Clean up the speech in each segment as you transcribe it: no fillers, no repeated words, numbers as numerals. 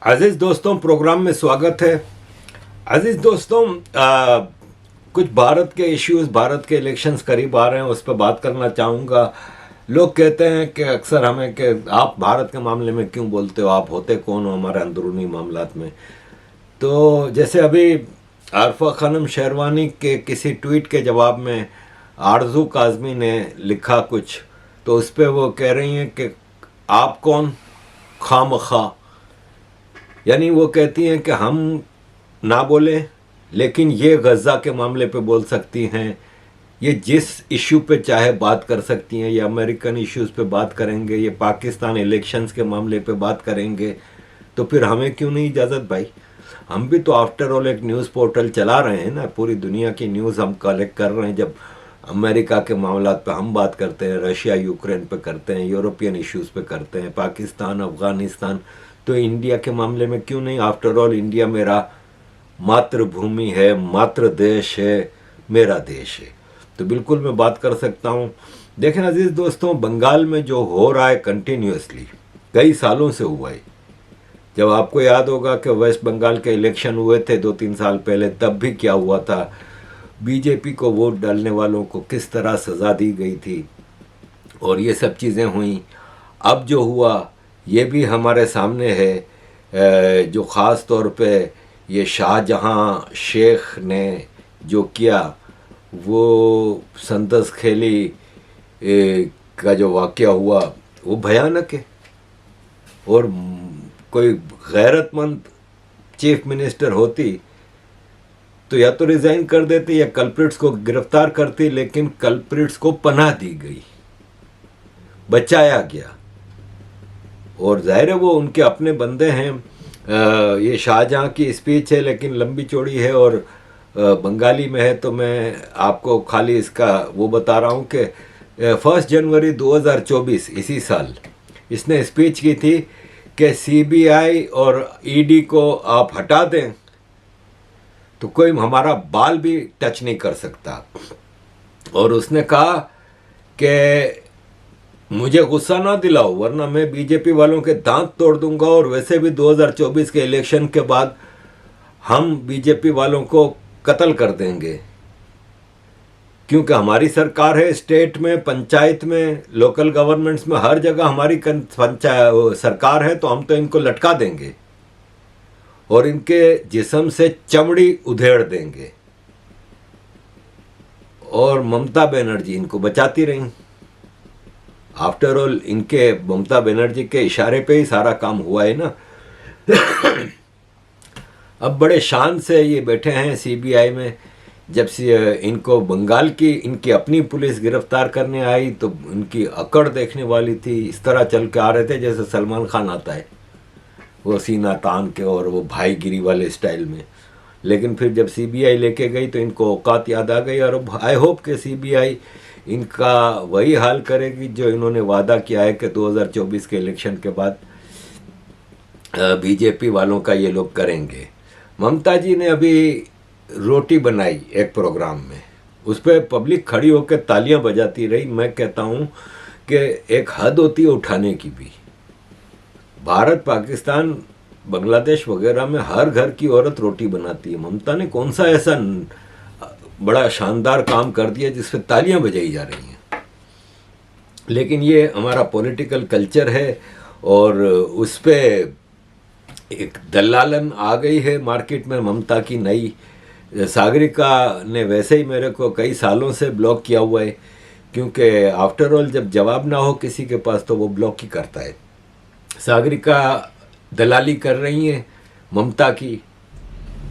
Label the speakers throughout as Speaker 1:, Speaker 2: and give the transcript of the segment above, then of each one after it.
Speaker 1: अजीज दोस्तों, प्रोग्राम में स्वागत है। अजीज दोस्तों, कुछ भारत के इश्यूज, भारत के इलेक्शंस करीब आ रहे हैं, उस पर बात करना चाहूँगा। लोग कहते हैं कि अक्सर हमें कि आप भारत के मामले में क्यों बोलते हो, आप होते कौन हो हमारे अंदरूनी मामलात में। तो जैसे अभी आरफा खानम शेरवानी के किसी ट्वीट के जवाब में आरजू काजमी ने लिखा कुछ, तो उस पर वो कह रही हैं कि आप कौन खामखा, यानी वो कहती हैं कि हम ना बोले लेकिन ये गज़ा के मामले पे बोल सकती हैं, ये जिस इशू पे चाहे बात कर सकती हैं, ये अमेरिकन इश्यूज़ पे बात करेंगे, ये पाकिस्तान इलेक्शंस के मामले पे बात करेंगे, तो फिर हमें क्यों नहीं इजाज़त भाई। हम भी तो आफ्टर ऑल एक न्यूज़ पोर्टल चला रहे हैं ना, पूरी दुनिया की न्यूज़ हम कलेक्ट कर रहे हैं। जब अमेरिका के मामलात पे हम बात करते हैं, रशिया यूक्रेन पे करते हैं, यूरोपियन इश्यूज़ पे करते हैं, पाकिस्तान अफ़गानिस्तान, तो इंडिया के मामले में क्यों नहीं। आफ्टर ऑल इंडिया मेरा मातृभूमि है, मातृ देश है, मेरा देश है, तो बिल्कुल मैं बात कर सकता हूँ। देखें अजीज़ दोस्तों, बंगाल में जो हो रहा है कंटिन्यूसली कई सालों से हुआ है। जब आपको याद होगा कि वेस्ट बंगाल के इलेक्शन हुए थे 2-3 साल पहले, तब भी क्या हुआ था, बीजेपी को वोट डालने वालों को किस तरह सज़ा दी गई थी और ये सब चीज़ें हुई। अब जो हुआ ये भी हमारे सामने है, जो ख़ास तौर पे ये शाहजहाँ शेख ने जो किया, वो संतस खेली का जो वाक़या हुआ वो भयानक है। और कोई गैरतमंद चीफ मिनिस्टर होती तो या तो रिज़ाइन कर देती या कल्प्रिट्स को गिरफ्तार करती, लेकिन कल्प्रिट्स को पनाह दी गई, बचाया गया। और जाहिर है वो उनके अपने बंदे हैं। ये शाहजहाँ की स्पीच है लेकिन लंबी चौड़ी है और बंगाली में है, तो मैं आपको खाली इसका वो बता रहा हूँ कि 1 जनवरी 2024 इसी साल इसने स्पीच की थी कि सीबीआई और ईडी को आप हटा दें तो कोई हमारा बाल भी टच नहीं कर सकता। और उसने कहा कि मुझे गुस्सा ना दिलाओ वरना मैं बीजेपी वालों के दांत तोड़ दूंगा, और वैसे भी 2024 के इलेक्शन के बाद हम बीजेपी वालों को कत्ल कर देंगे, क्योंकि हमारी सरकार है, स्टेट में, पंचायत में, लोकल गवर्नमेंट्स में, हर जगह हमारी सरकार है, तो हम तो इनको लटका देंगे और इनके जिस्म से चमड़ी उधेड़ देंगे। और ममता बनर्जी इनको बचाती रहीं। आफ्टर ऑल इनके ममता बनर्जी के इशारे पे ही सारा काम हुआ है ना। अब बड़े शान से ये बैठे हैं सीबीआई में। जब से इनको बंगाल की इनकी अपनी पुलिस गिरफ्तार करने आई तो इनकी अकड़ देखने वाली थी। इस तरह चल के आ रहे थे जैसे सलमान खान आता है, वो सीना तान के और वो भाईगिरी वाले स्टाइल में। लेकिन फिर जब सीबीआई लेके गई तो इनको औकात याद आ गई। और अब आई होप कि सीबीआई इनका वही हाल करेगी जो इन्होंने वादा किया है कि 2024 के इलेक्शन के बाद बीजेपी वालों का ये लोग करेंगे। ममता जी ने अभी रोटी बनाई एक प्रोग्राम में, उस पर पब्लिक खड़ी होकर तालियां बजाती रही। मैं कहता हूँ कि एक हद होती है उठाने की भी। भारत, पाकिस्तान, बांग्लादेश वगैरह में हर घर की औरत रोटी बनाती है। ममता ने कौन सा ऐसा बड़ा शानदार काम कर दिया जिस पे तालियां बजाई जा रही हैं। लेकिन ये हमारा पॉलिटिकल कल्चर है और उस पे एक दलालन आ गई है मार्केट में ममता की नई। सागरिका ने वैसे ही मेरे को कई सालों से ब्लॉक किया हुआ है, क्योंकि आफ्टर ऑल जब जवाब ना हो किसी के पास तो वो ब्लॉक ही करता है। सागरिका दलाली कर रही हैं ममता की।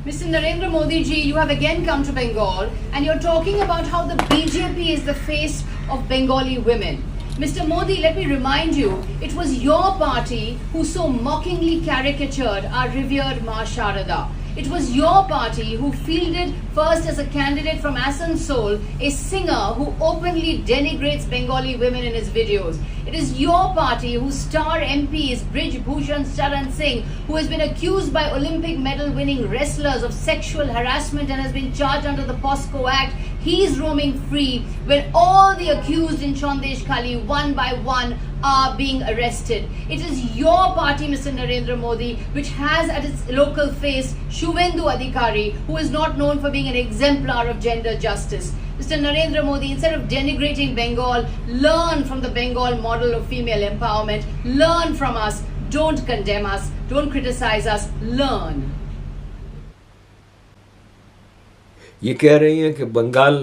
Speaker 2: Mr. Narendra Modi ji, you have again come to Bengal and you're talking about how the BJP is the face of Bengali women. Mr. Modi, let me remind you, it was your party who so mockingly caricatured our revered Ma Sharada. It was your party who fielded first as a candidate from Asansol a singer who openly denigrates Bengali women in his videos. It is your party whose star MP is Brij Bhushan Charan Singh, who has been accused by Olympic medal winning wrestlers of sexual harassment and has been charged under the POSCO Act. He is roaming free when all the accused in Chandesh Khali one by one are being arrested. It is your party, Mr. Narendra Modi, which has at its local face Shuvendu Adhikari, who is not known for being an exemplar of gender justice. Mr. Narendra Modi, instead of denigrating Bengal, learn from the Bengal model of female empowerment. Learn from us. Don't condemn us. Don't criticize us. Learn.
Speaker 1: ये कह रही हैं कि बंगाल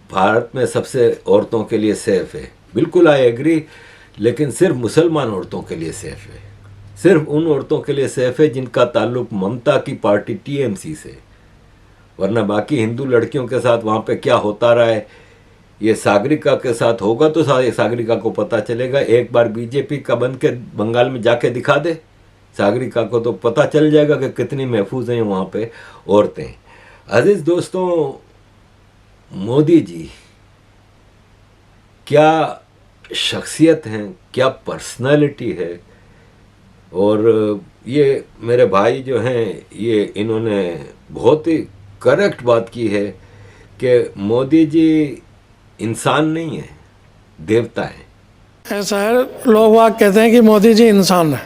Speaker 1: भारत में सबसे औरतों के लिए सेफ है। बिल्कुल आई एग्री, लेकिन सिर्फ मुसलमान औरतों के लिए सेफ है। सिर्फ उन औरतों के लिए सेफ है जिनका ताल्लुक ममता की पार्टी टीएमसी से, वरना बाकी हिंदू लड़कियों के साथ वहाँ पे क्या होता रहा है, ये सागरिका के साथ होगा तो सागरिका को पता चलेगा। एक बार बीजेपी का बन के बंगाल में जाके दिखा दे सागरिका को, तो पता चल जाएगा कि कितनी महफूज हैं वहाँ पे औरतें। अजीज दोस्तों, मोदी जी क्या शख्सियत हैं, क्या पर्सनालिटी है। और ये मेरे भाई जो हैं, ये इन्होंने बहुत ही करेक्ट बात की है कि मोदी जी इंसान नहीं है, देवता है।
Speaker 3: ऐसा है, लोग वाग कहते हैं कि मोदी जी इंसान है।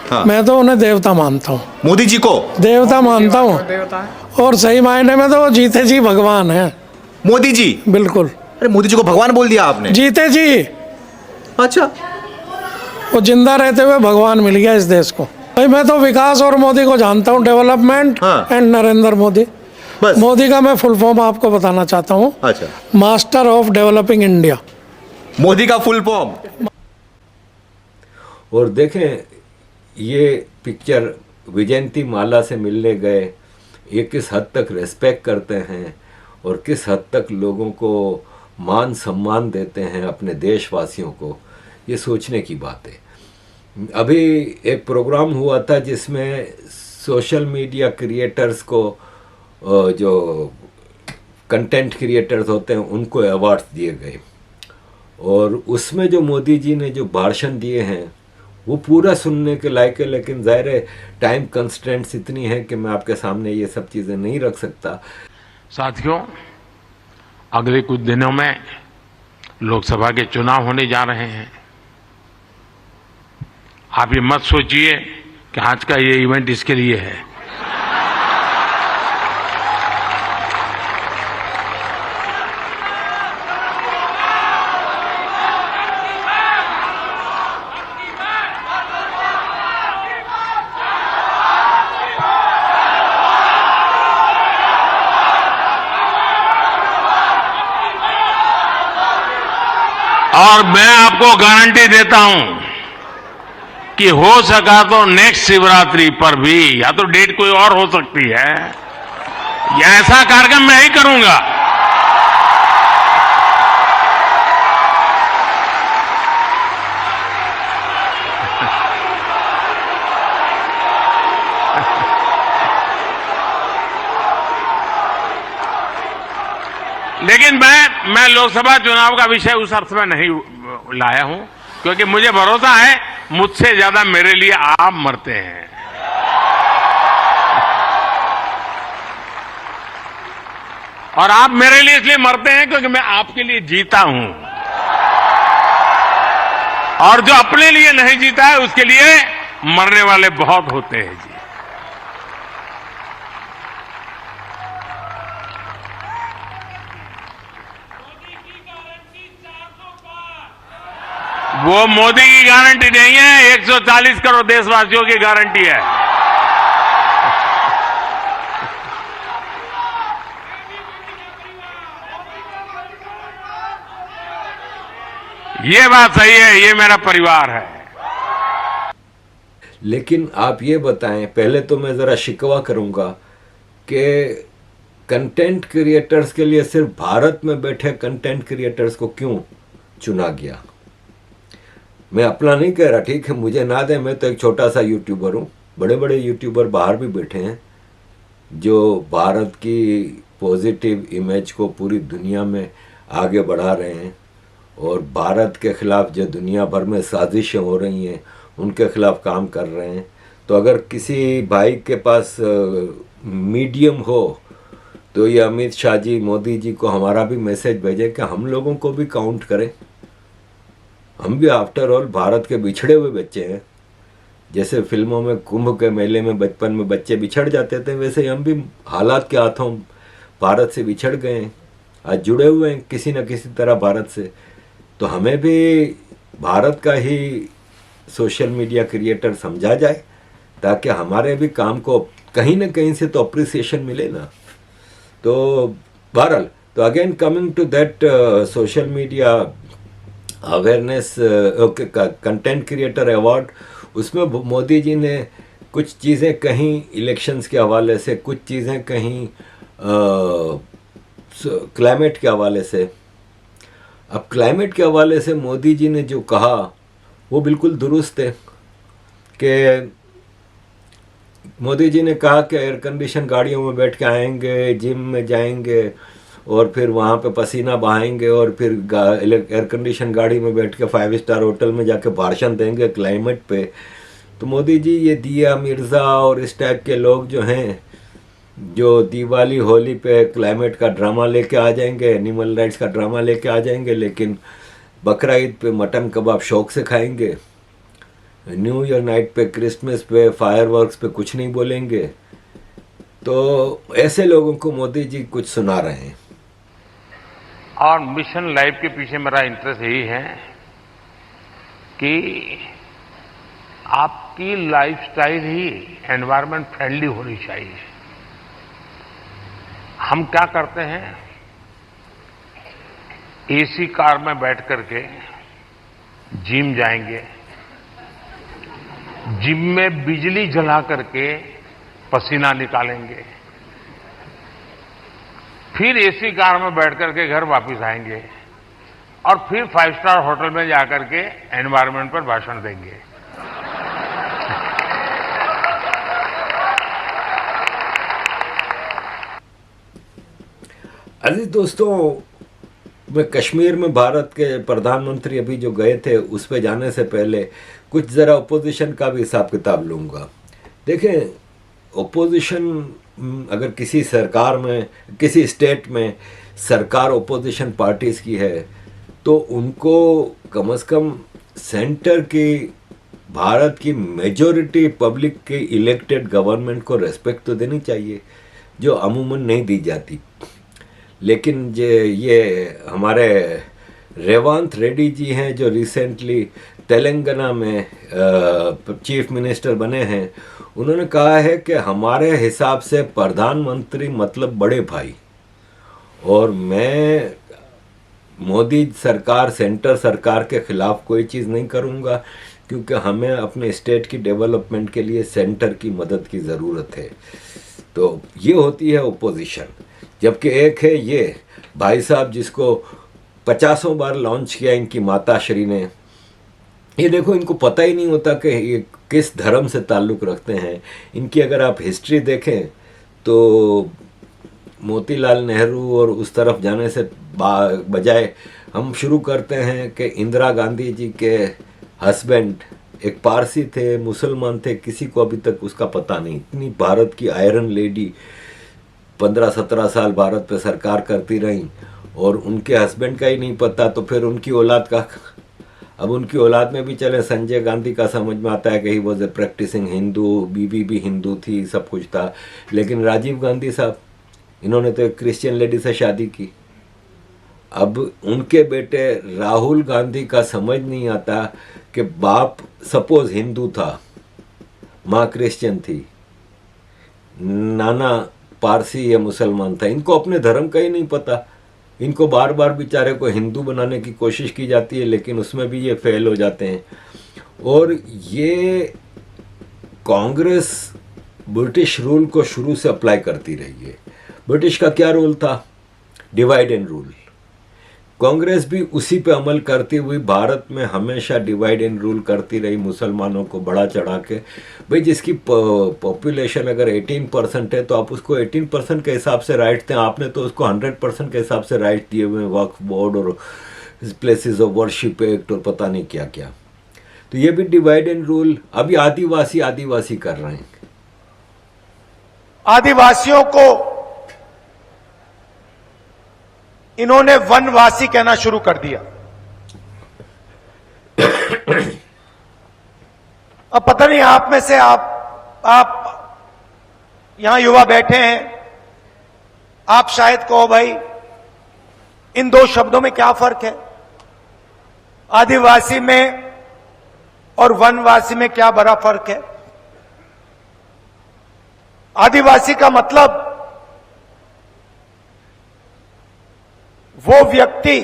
Speaker 4: हाँ।
Speaker 3: मैं तो उन्हें देवता मानता हूँ,
Speaker 4: मोदी जी को
Speaker 3: देवता मानता हूँ। और सही मायने में तो वो जीते जी भगवान है।
Speaker 4: मोदी जी,
Speaker 3: बिल्कुल।
Speaker 4: अरे मोदी जी को भगवान बोल दिया आपने।
Speaker 3: जीते जी,
Speaker 4: अच्छा,
Speaker 3: वो जिंदा रहते हुए भगवान मिल गया इस देश को। भाई मैं तो विकास और मोदी को जानता हूँ, डेवलपमेंट
Speaker 4: हाँ।
Speaker 3: एंड नरेंद्र मोदी।
Speaker 4: बस।
Speaker 3: मोदी का मैं फुल फॉर्म आपको बताना चाहता हूँ।
Speaker 4: अच्छा,
Speaker 3: master of developing India,
Speaker 4: Modi का फुल फॉर्म।
Speaker 1: और देखें, ये पिक्चर विजयंती माला से मिलने गए, ये किस हद तक रेस्पेक्ट करते हैं और किस हद तक लोगों को मान सम्मान देते हैं, अपने देशवासियों को, ये सोचने की बात है। अभी एक प्रोग्राम हुआ था जिसमें सोशल मीडिया क्रिएटर्स को, जो कंटेंट क्रिएटर्स होते हैं, उनको अवार्ड्स दिए गए। और उसमें जो मोदी जी ने जो भाषण दिए हैं वो पूरा सुनने के लायक है, लेकिन ज़ाहिर है टाइम कंस्ट्रेंट्स इतनी है कि मैं आपके सामने ये सब चीज़ें नहीं रख सकता।
Speaker 5: साथियों, अगले कुछ दिनों में लोकसभा के चुनाव होने जा रहे हैं। आप ये मत सोचिए कि आज का ये इवेंट इसके लिए है। और मैं आपको गारंटी देता हूं कि हो सका तो नेक्स्ट शिवरात्रि पर भी, या तो डेट कोई और हो सकती है, या ऐसा कार्यक्रम मैं ही करूंगा। लेकिन मैं लोकसभा चुनाव का विषय उस अर्थ में नहीं लाया हूं, क्योंकि मुझे भरोसा है मुझसे ज्यादा मेरे लिए आप मरते हैं। और आप मेरे लिए इसलिए मरते हैं क्योंकि मैं आपके लिए जीता हूं, और जो अपने लिए नहीं जीता है उसके लिए मरने वाले बहुत होते हैं जी। वो मोदी की गारंटी नहीं है, 140 करोड़ देशवासियों की गारंटी है। ये बात सही है, ये मेरा परिवार है।
Speaker 1: लेकिन आप ये बताएं, पहले तो मैं ज़रा शिकवा करूंगा कि कंटेंट क्रिएटर्स के लिए सिर्फ भारत में बैठे कंटेंट क्रिएटर्स को क्यों चुना गया। मैं अपना नहीं कह रहा, ठीक है, मुझे ना दे, मैं तो एक छोटा सा यूट्यूबर हूँ। बड़े बड़े यूट्यूबर बाहर भी बैठे हैं जो भारत की पॉजिटिव इमेज को पूरी दुनिया में आगे बढ़ा रहे हैं, और भारत के ख़िलाफ़ जो दुनिया भर में साजिशें हो रही हैं उनके ख़िलाफ़ काम कर रहे हैं। तो अगर किसी भाई के पास मीडियम हो तो ये अमित शाह जी, मोदी जी को हमारा भी मैसेज भेजें कि हम लोगों को भी काउंट करें। हम भी आफ्टर ऑल भारत के बिछड़े हुए बच्चे हैं। जैसे फिल्मों में कुंभ के मेले में बचपन में बच्चे बिछड़ जाते थे, वैसे ही हम भी हालात के हाथों भारत से बिछड़ गए हैं। आज जुड़े हुए हैं किसी न किसी तरह भारत से। तो हमें भी भारत का ही सोशल मीडिया क्रिएटर समझा जाए, ताकि हमारे भी काम को कहीं ना कहीं से तो अप्रिसिएशन मिले ना। तो बहरहाल, तो again coming to that social media awareness content creator award, उसमें मोदी जी ने कुछ चीज़ें कहीं इलेक्शंस के हवाले से, कुछ चीज़ें कहीं क्लाइमेट के हवाले से। अब क्लाइमेट के हवाले से मोदी जी ने जो कहा वो बिल्कुल दुरुस्त है कि मोदी जी ने कहा कि एयर कंडीशन गाड़ियों में बैठ के आएंगे, जिम में जाएंगे और फिर वहाँ पे पसीना बहाएंगे और फिर एयर कंडीशन गाड़ी में बैठ के 5 स्टार होटल में जाके भाषण देंगे क्लाइमेट पे। तो मोदी जी ये दिया मिर्ज़ा और इस टाइप के लोग जो हैं, जो दिवाली होली पे क्लाइमेट का ड्रामा लेके आ जाएंगे, एनिमल राइट्स का ड्रामा लेके आ जाएंगे, लेकिन बकरा ईद पे मटन कबाब शौक से खाएंगे, न्यू ईयर नाइट पे, क्रिसमस पे, फायरवर्क्स पे कुछ नहीं बोलेंगे। तो ऐसे लोगों को मोदी जी कुछ सुना रहे हैं।
Speaker 5: और मिशन लाइफ के पीछे मेरा इंटरेस्ट यही है कि आपकी लाइफस्टाइल ही एनवायरनमेंट फ्रेंडली होनी चाहिए। हम क्या करते हैं, एसी कार में बैठ करके जिम जाएंगे, जिम में बिजली जला करके पसीना निकालेंगे, फिर एसी कार में बैठ करके घर वापस आएंगे और फिर 5 स्टार होटल में जाकर के एनवायरनमेंट पर भाषण देंगे।
Speaker 1: अजीज दोस्तों, मैं कश्मीर में भारत के प्रधानमंत्री अभी जो गए थे उस पे जाने से पहले कुछ ज़रा ओपोजिशन का भी हिसाब किताब लूँगा। देखें, ओपोजिशन अगर किसी सरकार में, किसी स्टेट में सरकार ओपोजिशन पार्टीज़ की है तो उनको कम से कम सेंटर की, भारत की मेजॉरिटी पब्लिक के इलेक्टेड गवर्नमेंट को रेस्पेक्ट तो देनी चाहिए, जो अमूमन नहीं दी जाती। लेकिन ये हमारे रेवंत रेड्डी जी हैं जो रिसेंटली तेलंगाना में चीफ मिनिस्टर बने हैं, उन्होंने कहा है कि हमारे हिसाब से प्रधानमंत्री मतलब बड़े भाई, और मैं मोदी सरकार, सेंटर सरकार के खिलाफ कोई चीज़ नहीं करूँगा, क्योंकि हमें अपने स्टेट की डेवलपमेंट के लिए सेंटर की मदद की ज़रूरत है। तो ये होती है ओपोजिशन। जबकि एक है ये भाई साहब जिसको 50 बार लॉन्च किया इनकी माता श्री ने। ये देखो, इनको पता ही नहीं होता कि ये किस धर्म से ताल्लुक़ रखते हैं। इनकी अगर आप हिस्ट्री देखें तो मोतीलाल नेहरू और उस तरफ जाने से बजाय हम शुरू करते हैं कि इंदिरा गांधी जी के हस्बैंड एक पारसी थे, मुसलमान थे, किसी को अभी तक उसका पता नहीं। इतनी भारत की आयरन लेडी 15-17 साल भारत पे सरकार करती रही और उनके हस्बैंड का ही नहीं पता, तो फिर उनकी औलाद का। अब उनकी औलाद में भी चले, संजय गांधी का समझ में आता है कि he was a practicing Hindu, बीवी भी हिंदू थी, सब कुछ था। लेकिन राजीव गांधी साहब, इन्होंने तो एक क्रिश्चियन लेडी से शादी की। अब उनके बेटे राहुल गांधी का समझ नहीं आता कि बाप सपोज हिंदू था, माँ क्रिश्चियन थी, नाना पारसी या मुसलमान था। इनको अपने धर्म का ही नहीं पता। इनको बार बार बेचारे को हिंदू बनाने की कोशिश की जाती है, लेकिन उसमें भी ये फेल हो जाते हैं। और ये कांग्रेस ब्रिटिश रूल को शुरू से अप्लाई करती रही है। ब्रिटिश का क्या रूल था? Divide and rule. कांग्रेस भी उसी पे अमल करती हुई भारत में हमेशा डिवाइड एंड रूल करती रही, मुसलमानों को बड़ा चढ़ा के। भाई, जिसकी पॉपुलेशन अगर 18% है तो आप उसको 18% के हिसाब से राइट दें। आपने तो उसको 100% के हिसाब से राइट दिए हुए हैं, वक्फ बोर्ड और प्लेसेस ऑफ वर्शिप एक्ट और पता नहीं क्या क्या। तो ये भी डिवाइड एंड रूल अभी आदिवासी कर रहे हैं।
Speaker 6: आदिवासियों को इन्होंने वनवासी कहना शुरू कर दिया। अब पता नहीं आप में से आप यहां युवा बैठे हैं, आप शायद कहो भाई इन दो शब्दों में क्या फर्क है, आदिवासी में और वनवासी में क्या बड़ा फर्क है। आदिवासी का मतलब वो व्यक्ति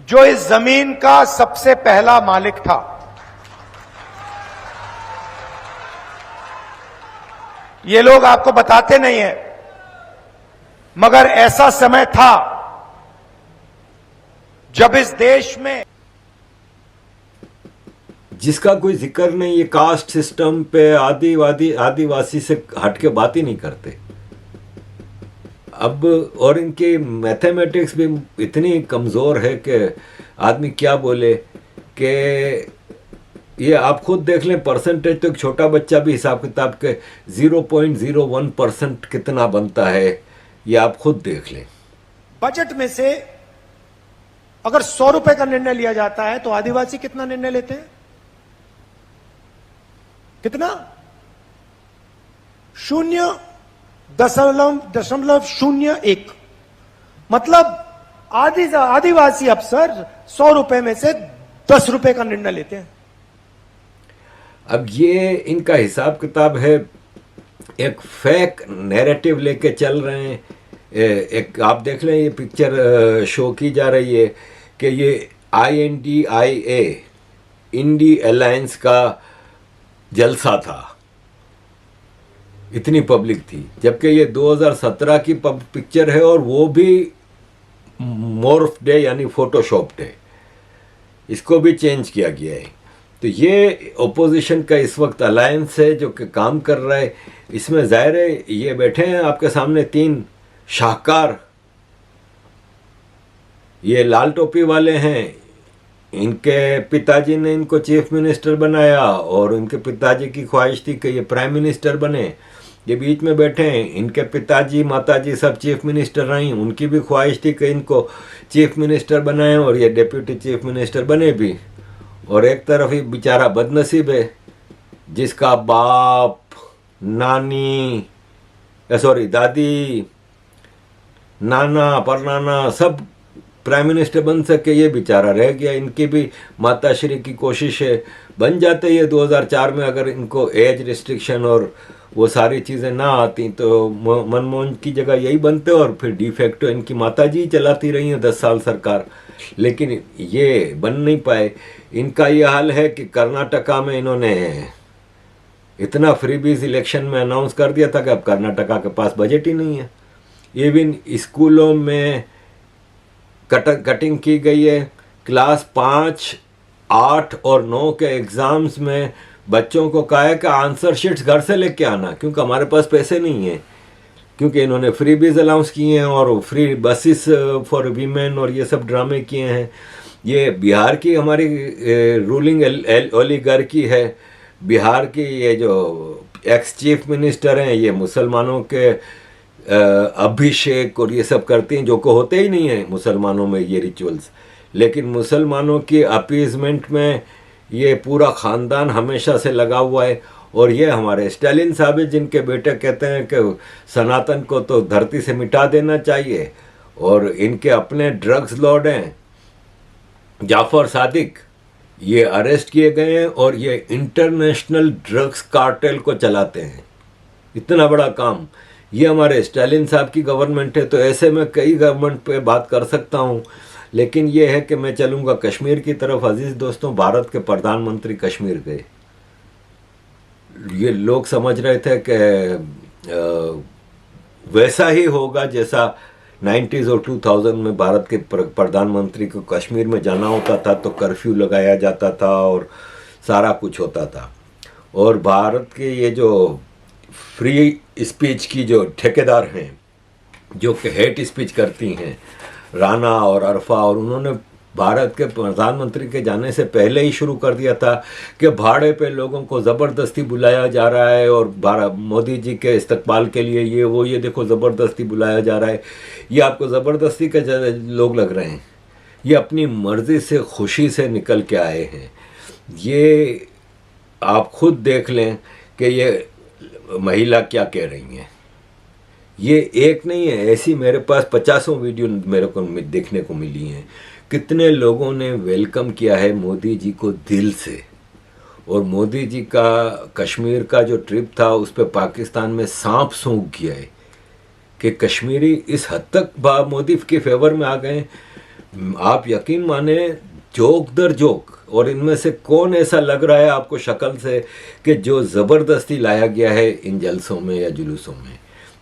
Speaker 6: जो इस जमीन का सबसे पहला मालिक था। ये लोग आपको बताते नहीं है, मगर ऐसा समय था जब इस देश में
Speaker 1: जिसका कोई जिक्र नहीं, ये कास्ट सिस्टम पे आदिवासी से हट के बात ही नहीं करते। अब और इनकी मैथमेटिक्स भी इतनी कमज़ोर है कि आदमी क्या बोले कि ये आप खुद देख लें, परसेंटेज तो एक छोटा बच्चा भी हिसाब किताब के 0.01% कितना बनता है, ये आप खुद देख लें।
Speaker 6: बजट में से अगर 100 रुपए का निर्णय लिया जाता है तो आदिवासी कितना निर्णय लेते हैं? कितना? 0.01। मतलब आदिवासी अफसर 100 रुपए में से 10 रुपए का निर्णय लेते हैं।
Speaker 1: अब ये इनका हिसाब किताब है, एक फेक नैरेटिव लेके चल रहे हैं। एक आप देख लें, ये पिक्चर शो की जा रही है कि ये INDIA इंडी अलायंस का जलसा था, इतनी पब्लिक थी, जबकि ये 2017 की पिक्चर है और वो भी मोर्फ्ड है, यानी फोटोशॉप्ड है, इसको भी चेंज किया गया है। तो ये ओपोजिशन का इस वक्त अलायंस है जो कि काम कर रहा है। इसमें जाहिर है ये बैठे हैं आपके सामने 3 शाहकार, ये लाल टोपी वाले हैं, इनके पिताजी ने इनको चीफ मिनिस्टर बनाया और इनके पिताजी की ख्वाहिश थी कि ये प्राइम मिनिस्टर बने। ये बीच में बैठे हैं, इनके पिताजी माताजी सब चीफ मिनिस्टर रहीं, उनकी भी ख्वाहिश थी कि इनको चीफ मिनिस्टर बनाएं और ये डिप्यूटी चीफ मिनिस्टर बने भी। और एक तरफ ही बेचारा बदनसीब है जिसका बाप, नानी, दादी, नाना, परनाना सब प्राइम मिनिस्टर बन सके, ये बेचारा रह गया। इनकी भी माताश्री की कोशिश है बन जाते ये 2004 में, अगर इनको एज रिस्ट्रिक्शन और वो सारी चीज़ें ना आती तो मनमोहन की जगह यही बनते और फिर डिफेक्टो इनकी माताजी ही चलाती रही हैं 10 साल सरकार, लेकिन ये बन नहीं पाए। इनका ये हाल है कि कर्नाटका में इन्होंने इतना फ्रीबीज इलेक्शन में अनाउंस कर दिया था कि अब कर्नाटका के पास बजट ही नहीं है। इवन स्कूलों में कटिंग की गई है। क्लास 5, 8 और 9 के एग्ज़ाम्स में बच्चों को कहा है कि आंसर शीट्स घर से लेके आना, क्योंकि हमारे पास पैसे नहीं हैं, क्योंकि इन्होंने फ्री बीज अलाउंस किए हैं और फ्री बसेस फॉर वीमेन और ये सब ड्रामे किए हैं। ये बिहार की हमारी रूलिंग ओलिगार्की है। बिहार की ये जो एक्स चीफ मिनिस्टर हैं ये मुसलमानों के अभिषेक और ये सब करती हैं, जो को होते ही नहीं है मुसलमानों में ये रिचुअल्स, लेकिन मुसलमानों की अपीजमेंट में ये पूरा ख़ानदान हमेशा से लगा हुआ है। और ये हमारे स्टालिन साहब जिनके बेटे कहते हैं कि सनातन को तो धरती से मिटा देना चाहिए, और इनके अपने ड्रग्स लॉर्ड हैं जाफर सादिक, ये अरेस्ट किए गए हैं और ये इंटरनेशनल ड्रग्स कार्टेल को चलाते हैं। इतना बड़ा काम ये हमारे स्टालिन साहब की गवर्नमेंट है। तो ऐसे में कई गवर्नमेंट पे बात कर सकता हूँ, लेकिन ये है कि मैं चलूँगा कश्मीर की तरफ। अजीज़ दोस्तों, भारत के प्रधानमंत्री कश्मीर गए। ये लोग समझ रहे थे कि वैसा ही होगा जैसा 90s और 2000 में भारत के प्रधानमंत्री को कश्मीर में जाना होता था तो कर्फ्यू लगाया जाता था और सारा कुछ होता था। और भारत के ये जो फ्री स्पीच की जो ठेकेदार हैं, जो कि हेट स्पीच करती हैं, राना और अरफा, और उन्होंने भारत के प्रधानमंत्री के जाने से पहले ही शुरू कर दिया था कि भाड़े पे लोगों को ज़बरदस्ती बुलाया जा रहा है और मोदी जी के इस्तकबाल के लिए ये देखो ज़बरदस्ती बुलाया जा रहा है। ये आपको ज़बरदस्ती के लोग लग रहे हैं, ये अपनी मर्जी से खुशी से निकल के आए हैं। ये आप खुद देख लें कि ये महिला क्या कह रही हैं। ये एक नहीं है, ऐसी मेरे पास 50 वीडियो मेरे को देखने को मिली हैं। कितने लोगों ने वेलकम किया है मोदी जी को दिल से। और मोदी जी का कश्मीर का जो ट्रिप था उस पर पाकिस्तान में सांप सूंघ गया है कि कश्मीरी इस हद तक मोदी के फेवर में आ गए। आप यकीन माने, जोक दर जोक। और इनमें से कौन ऐसा लग रहा है आपको शक्ल से कि जो ज़बरदस्ती लाया गया है इन जलसों में या जुलूसों में?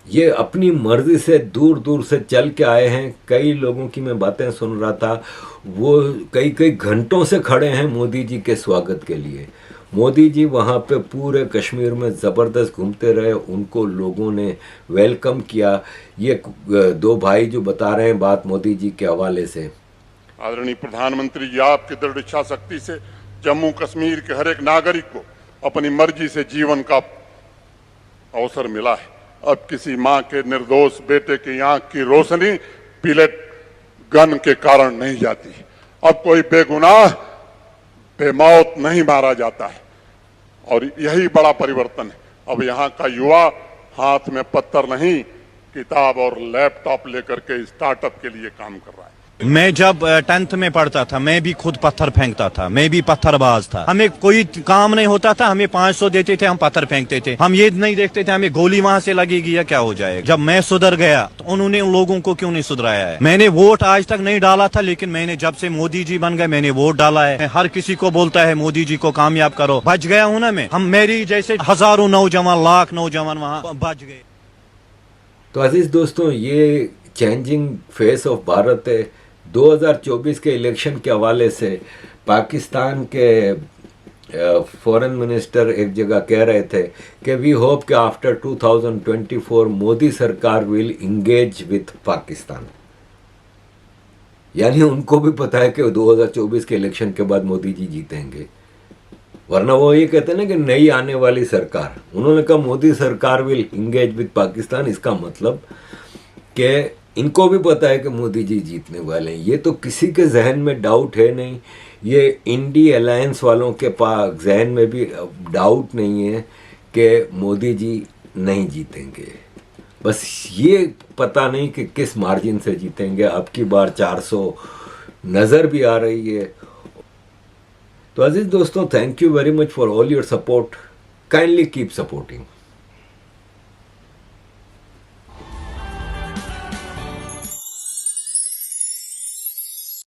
Speaker 1: ये अपनी मर्जी से दूर दूर से चल के आए हैं। कई लोगों की मैं बातें सुन रहा था, वो कई घंटों से खड़े हैं मोदी जी के स्वागत के लिए। मोदी जी वहाँ पे पूरे कश्मीर में ज़बरदस्त घूमते रहे, उनको लोगों ने वेलकम किया। ये दो भाई जो बता रहे हैं बात मोदी जी के हवाले से।
Speaker 7: आदरणीय प्रधानमंत्री जी, आपकी दृढ़ इच्छा शक्ति से जम्मू कश्मीर के हर एक नागरिक को अपनी मर्जी से जीवन का अवसर मिला है। अब किसी मां के निर्दोष बेटे की आंख की रोशनी पिलेट गन के कारण नहीं जाती। अब कोई बेगुनाह बेमौत नहीं मारा जाता है और यही बड़ा परिवर्तन है। अब यहाँ का युवा हाथ में पत्थर नहीं, किताब और लैपटॉप लेकर के स्टार्टअप के लिए काम कर रहा है।
Speaker 8: मैं जब 10th में पढ़ता था, मैं भी खुद पत्थर फेंकता था, मैं भी पत्थरबाज था। हमें कोई काम नहीं होता था, हमें 500 देते थे, हम पत्थर फेंकते थे। हम ये नहीं देखते थे हमें गोली वहां से लगेगी या क्या हो जाएगा। जब मैं सुधर गया तो उन्होंने उन लोगों को क्यों नहीं सुधराया है? मैंने वोट आज तक नहीं डाला था, लेकिन मैंने जब से मोदी जी बन गए मैंने वोट डाला है। हर किसी को बोलता है मोदी जी को कामयाब करो। बच गया हूं ना मैं। हम मेरी जैसे हजारों नौजवान, लाख नौजवान वहां बच गए।
Speaker 1: तो अजीज दोस्तों, ये चेंजिंग फेस ऑफ भारत है। 2024 के इलेक्शन के हवाले से पाकिस्तान के फॉरेन मिनिस्टर एक जगह कह रहे थे कि वी होप कि आफ्टर 2024 मोदी सरकार विल इंगेज विथ पाकिस्तान। यानी उनको भी पता है कि 2024 के इलेक्शन के बाद मोदी जी जीतेंगे, वरना वो ये कहते हैं ना कि नई आने वाली सरकार। उन्होंने कहा मोदी सरकार विल इंगेज विथ पाकिस्तान। इसका मतलब कि इनको भी पता है कि मोदी जी जीतने वाले हैं। ये तो किसी के जहन में डाउट है नहीं। ये इंडी अलायंस वालों के पास जहन में भी डाउट नहीं है कि मोदी जी नहीं जीतेंगे। बस ये पता नहीं कि किस मार्जिन से जीतेंगे। अब की बार 400 नज़र भी आ रही है। तो अजीज दोस्तों, thank you very much for all your support. Kindly keep supporting.